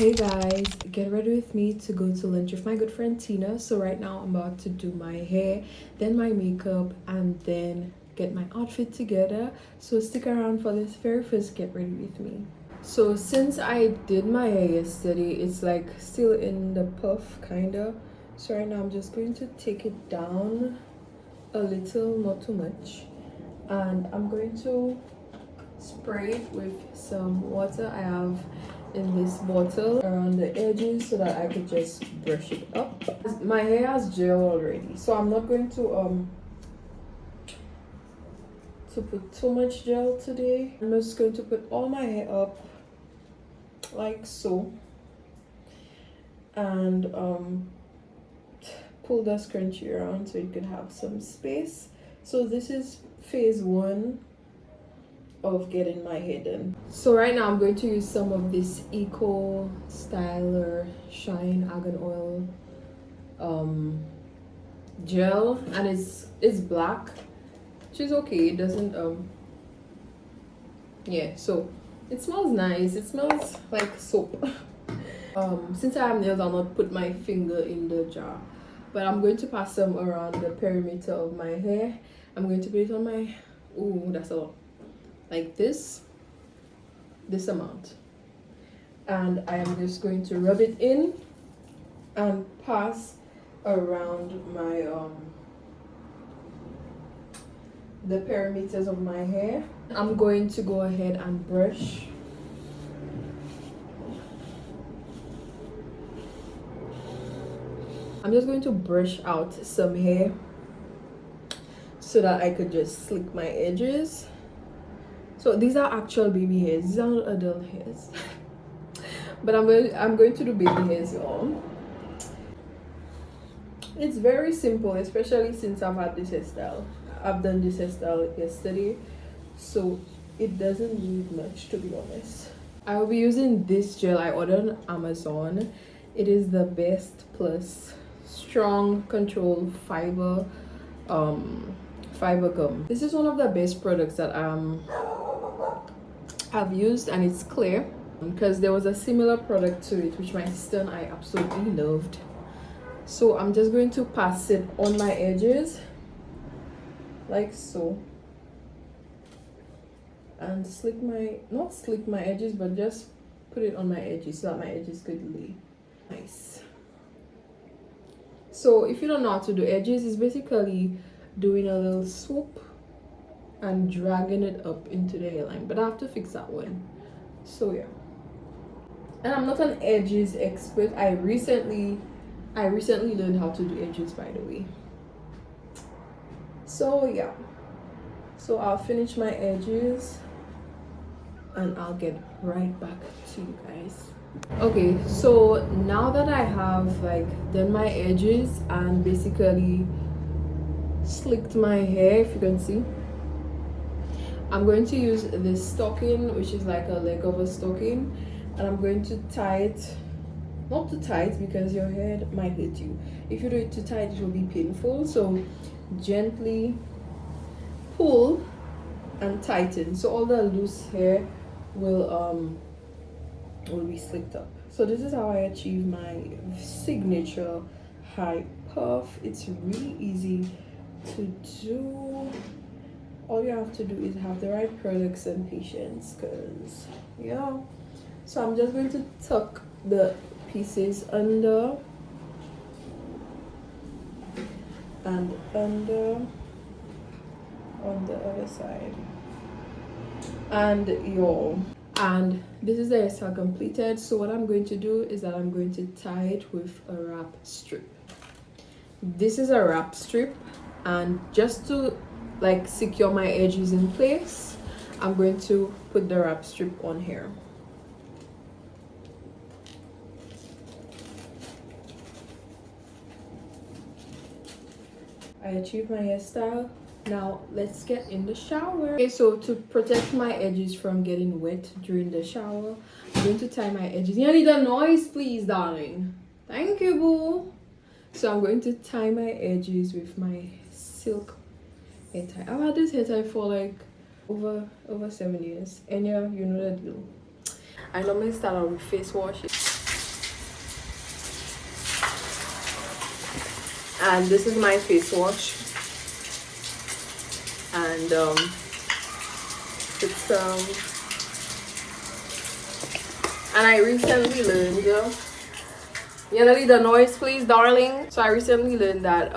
Hey guys, get ready with me to go to lunch with my good friend Tina. So right now I'm about to do my hair, then my makeup, and then get my outfit together. So stick around for this very first get ready with me. So since I did my hair yesterday, it's like still in the puff kinda. So right now I'm just going to take it down a little, not too much, and I'm going to spray it with some water I have in this bottle around the edges so that I could just brush it up. My hair has gel already, so I'm not going to put too much gel today. I'm just going to put all my hair up like so, and pull the scrunchie around so you can have some space. So this is phase one of getting my hair done. So right now I'm going to use some of this Eco Styler Shine Argan Oil gel, and it's black, which is okay. It doesn't yeah, so it smells nice. It smells like soap. Since I have nails, I'll not put my finger in the jar, but I'm going to pass some around the perimeter of my hair. I'm going to put it on my, ooh, that's a lot, like this amount, and I am just going to rub it in and pass around my the perimeters of my hair. I'm going to go ahead and brush. I'm just going to brush out some hair so that I could just slick my edges. So these are actual baby hairs, these are not adult hairs. But I'm going to do baby hairs, y'all. It's very simple, especially since I've had this hairstyle. I've done this hairstyle yesterday, so it doesn't need much, to be honest. I will be using this gel I ordered on Amazon. It is the Best Plus Strong Control Fiber gum. This is one of the best products that I've used, and it's clear because there was a similar product to it which my sister and I absolutely loved. So I'm just going to pass it on my edges like so, and not slick my edges, but just put it on my edges so that my edges could lay nice. So if you don't know how to do edges, it's basically doing a little swoop and dragging it up into the hairline, but I have to fix that one. So yeah, and I'm not an edges expert. I recently learned how to do edges, by the way. So yeah, so I'll finish my edges and I'll get right back to you guys. Okay, so now that I have like done my edges and basically slicked my hair, if you can see, I'm going to use this stocking, which is like a leg of a stocking, and I'm going to tie it, not too tight because your hair might hurt you. If you do it too tight, it will be painful. So gently pull and tighten, so all the loose hair will be slicked up. So this is how I achieve my signature high puff. It's really easy to do. All you have to do is have the right products and patience, because yeah. So I'm just going to tuck the pieces under and under on the other side, and and this is the hairstyle completed. So what I'm going to do is that I'm going to tie it with a wrap strip. This is a wrap strip, and just to like secure my edges in place, I'm going to put the wrap strip on here. I achieved my hairstyle. Now let's get in the shower. Okay, so to protect my edges from getting wet during the shower, I'm going to tie my edges. You need the noise, please, darling. Thank you, boo. So I'm going to tie my edges with my silk hair tie. I've had this hair tie for like over 7 years, and yeah, you know the deal. I normally start out with face wash. And this is my face wash, and it's and I recently learned, you know, the noise please darling. So I recently learned that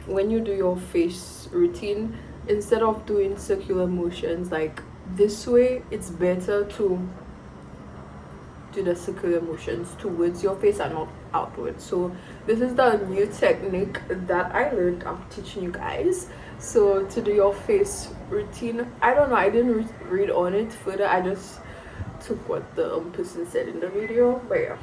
when you do your face routine, instead of doing circular motions like this way, it's better to do the circular motions towards your face and not outwards. So this is the new technique that I learned. I'm teaching you guys. So to do your face routine, I don't know, I didn't read on it further, I just took what the person said in the video. But yeah,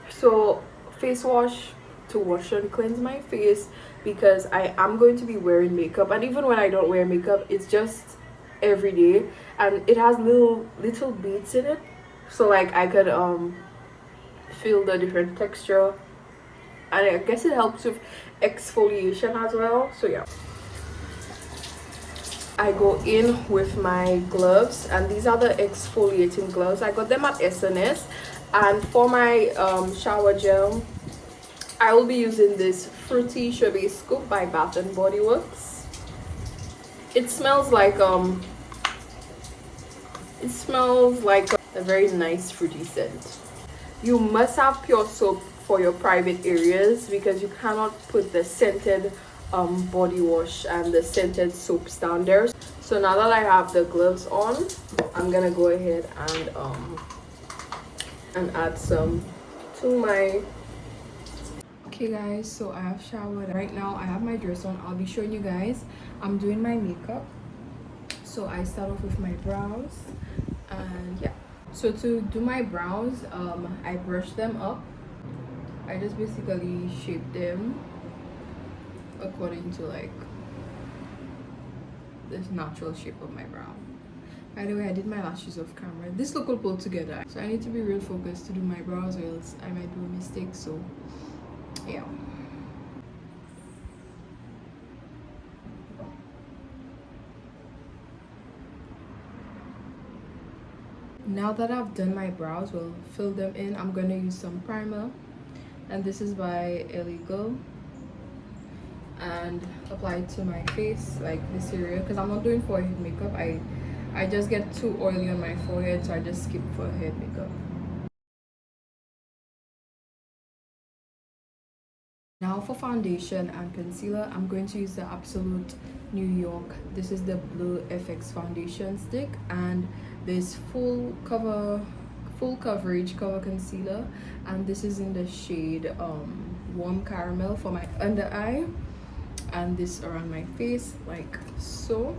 so face wash to wash and cleanse my face, because I am going to be wearing makeup, and even when I don't wear makeup, it's just every day, and it has little beads in it, so like I could feel the different texture, and I guess it helps with exfoliation as well. So yeah, I go in with my gloves, and these are the exfoliating gloves. I got them at SNS. And for my shower gel, I will be using this Fruity Sherbet Scoop by Bath and Body Works. It smells like a very nice fruity scent. You must have pure soap for your private areas, because you cannot put the scented body wash and the scented soaps down there. So now that I have the gloves on, I'm gonna go ahead and add some to my. Okay guys, so I have showered. Right now I have my dress on. I'll be showing you guys. I'm doing my makeup. So I start off with my brows, and yeah. So to do my brows, I brush them up. I just basically shape them according to like this natural shape of my brow. By the way, I did my lashes off camera. This look will pull together, so I need to be real focused to do my brows, or else I might do a mistake. So yeah. Now that I've done my brows, we'll fill them in. I'm gonna use some primer, and this is by Illegal, and apply it to my face, like this area, because I'm not doing forehead makeup. I just get too oily on my forehead, so I just skip forehead makeup. Now for foundation and concealer, I'm going to use the Absolute New York. This is the Blue FX foundation stick, and this full coverage cover concealer, and this is in the shade Warm Caramel for my under eye, and this around my face like so.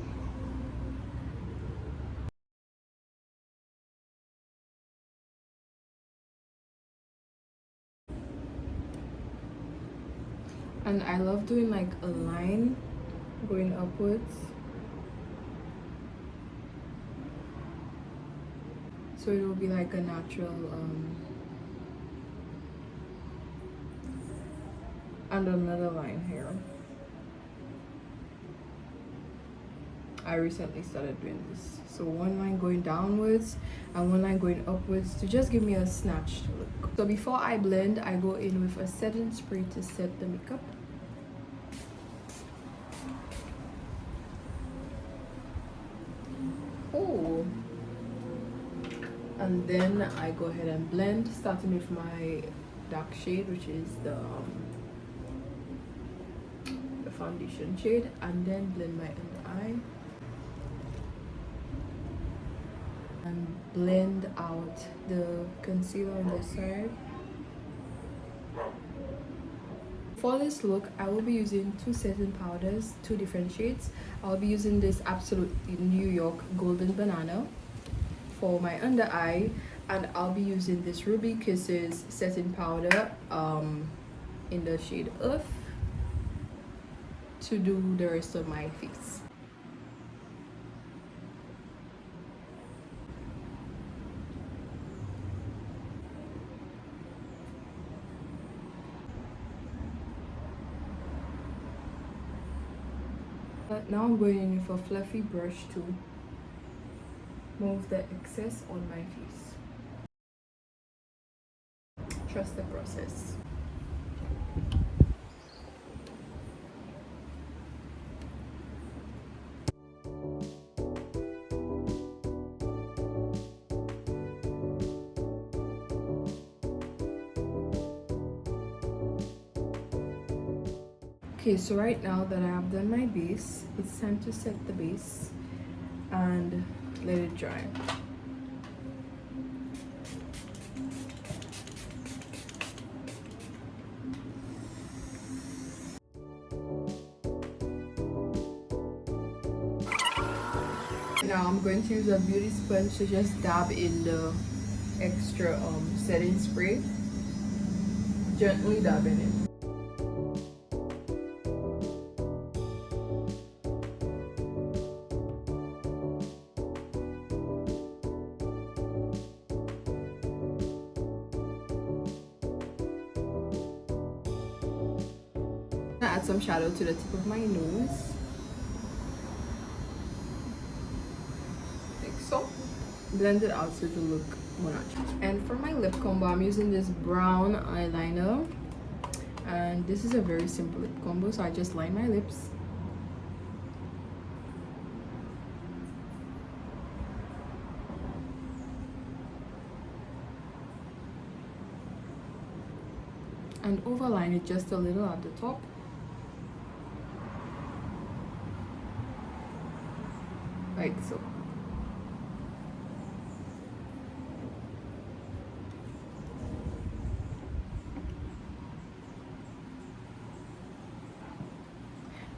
And I love doing like a line going upwards, so it will be like a natural and another line here. I recently started doing this, so one line going downwards and one line going upwards to just give me a snatched look. So before I blend, I go in with a setting spray to set the makeup. Oh, and then I go ahead and blend, starting with my dark shade, which is the foundation shade, and then blend my under eye and blend out the concealer on the side. For this look, I will be using two setting powders, two different shades. I'll be using this Absolute New York Golden Banana for my under eye, and I'll be using this Ruby Kisses setting powder in the shade Earth to do the rest of my face. Now I'm going in with a fluffy brush to move the excess on my face. Trust the process. Okay, so right now that I have done my base, it's time to set the base and let it dry. Now I'm going to use a beauty sponge to just dab in the extra setting spray. Gently dab in it. Add some shadow to the tip of my nose, like so. Blend it out so it will look more natural. And for my lip combo, I'm using this brown eyeliner, and this is a very simple lip combo, so I just line my lips. And overline it just a little at the top. Like so.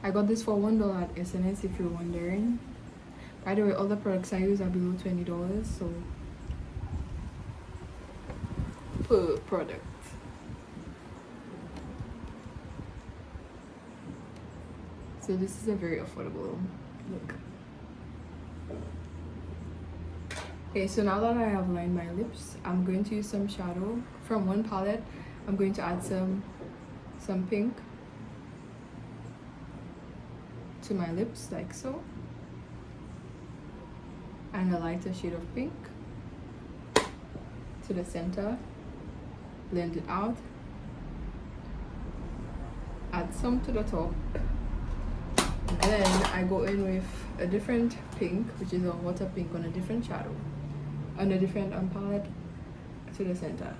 I got this for $1 at SNS if you're wondering. By the way, all the products I use are below $20, so per product. So this is a very affordable look. Okay, so now that I have lined my lips, I'm going to use some shadow from one palette. I'm going to add some pink to my lips, like so, and a lighter shade of pink to the center. Blend it out. Add some to the top. Then I go in with a different pink, which is a water pink on a different shadow, on a different palette, to the center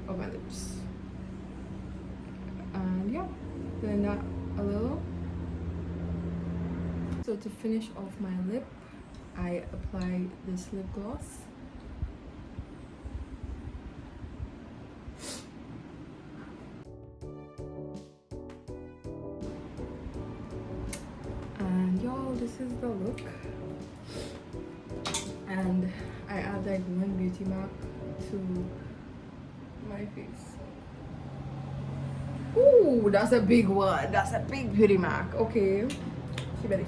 of my lips. And yeah, blend that a little. So to finish off my lip, I apply this lip gloss. And y'all, this is the look. And I add like one beauty mark to my face. Ooh, that's a big one. That's a big beauty mark. Okay, she better eat.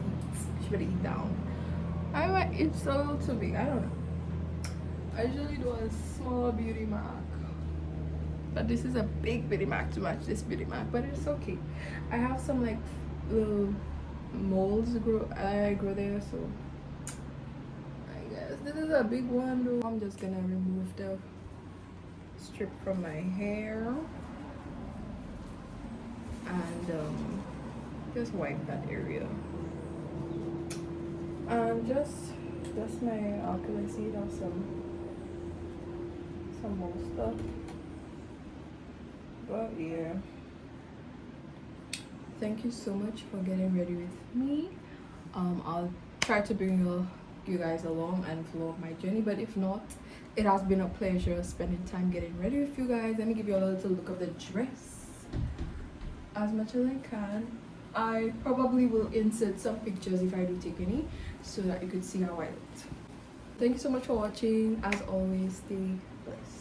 She better eat down. I might, it's a little too big. I don't know. I usually do a smaller beauty mark, but this is a big beauty mark to match this beauty mark. But it's okay. I have some like little moles grow there, so I guess this is a big one though. I'm just gonna remove the strip from my hair and just wipe that area. And just my ocular seed of some more stuff. But yeah, thank you so much for getting ready with me. I'll try to bring you guys along and vlog my journey, but if not, it has been a pleasure spending time getting ready with you guys. Let me give you a little look of the dress as much as I can. I probably will insert some pictures if I do take any, so that you could see how I looked. Thank you so much for watching. As always, stay blessed.